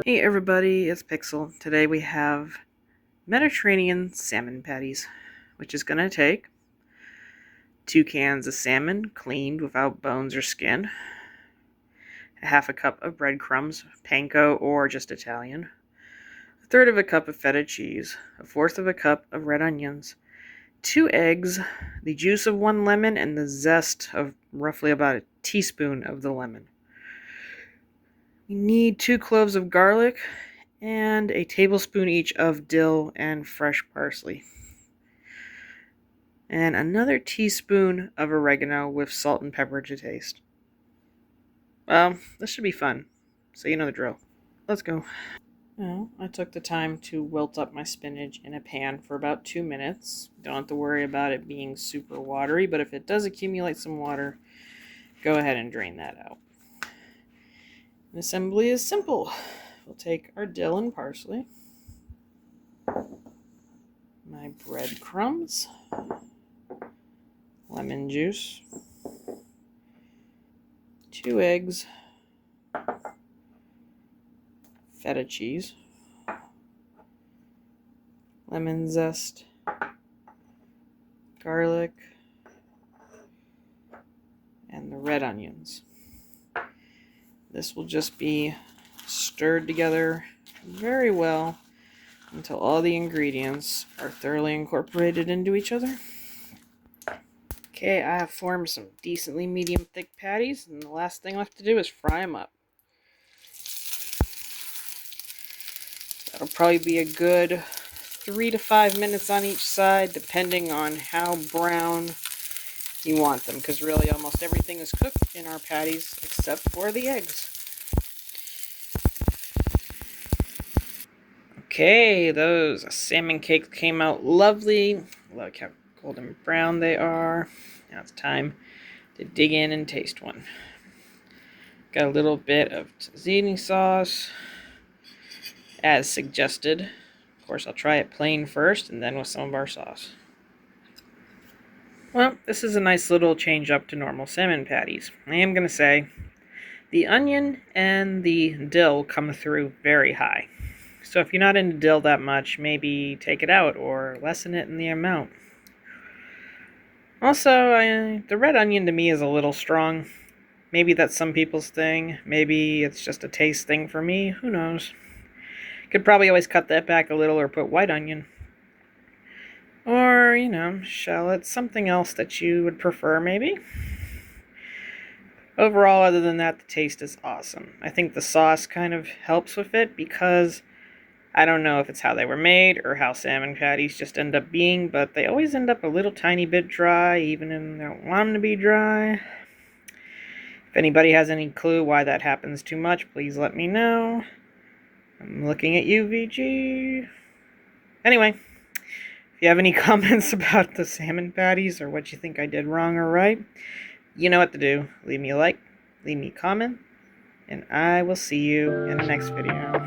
Hey everybody, it's Pixel. Today we have Mediterranean salmon patties, which is going to take 2 cans of salmon cleaned without bones or skin, a half a cup of breadcrumbs, panko or just Italian, a third of a cup of feta cheese, a fourth of a cup of red onions, 2 eggs, the juice of 1 lemon, and the zest of roughly about a teaspoon of the lemon. We need 2 cloves of garlic and a tablespoon each of dill and fresh parsley. And another teaspoon of oregano with salt and pepper to taste. Well, this should be fun. So you know the drill. Let's go. Well, I took the time to wilt up my spinach in a pan for about 2 minutes. Don't have to worry about it being super watery, but if it does accumulate some water, go ahead and drain that out. The assembly is simple. We'll take our dill and parsley, my breadcrumbs, lemon juice, 2 eggs, feta cheese, lemon zest, garlic, and the red onions. This will just be stirred together very well until all the ingredients are thoroughly incorporated into each other. Okay, I have formed some decently medium thick patties, and the last thing left to do is fry them up. That'll probably be a good 3 to 5 minutes on each side, depending on how brown you want them, because really almost everything is cooked in our patties except for the eggs. Okay, those salmon cakes came out lovely. Look how golden brown they are. Now it's time to dig in and taste one. Got a little bit of tzatziki sauce, as suggested. Of course, I'll try it plain first and then with some of our sauce. Well, this is a nice little change up to normal salmon patties. I am going to say the onion and the dill come through very high. So if you're not into dill that much, maybe take it out or lessen it in the amount. Also, the red onion to me is a little strong. Maybe that's some people's thing. Maybe it's just a taste thing for me. Who knows? Could probably always cut that back a little or put white onion. Or, shallot, something else that you would prefer, maybe. Overall, other than that, the taste is awesome. I think the sauce kind of helps with it because I don't know if it's how they were made or how salmon patties just end up being, but they always end up a little tiny bit dry, even if they don't want them to be dry. If anybody has any clue why that happens too much, please let me know. I'm looking at you, VG. Anyway, if you have any comments about the salmon patties or what you think I did wrong or right, you know what to do. Leave me a like, leave me a comment, and I will see you in the next video.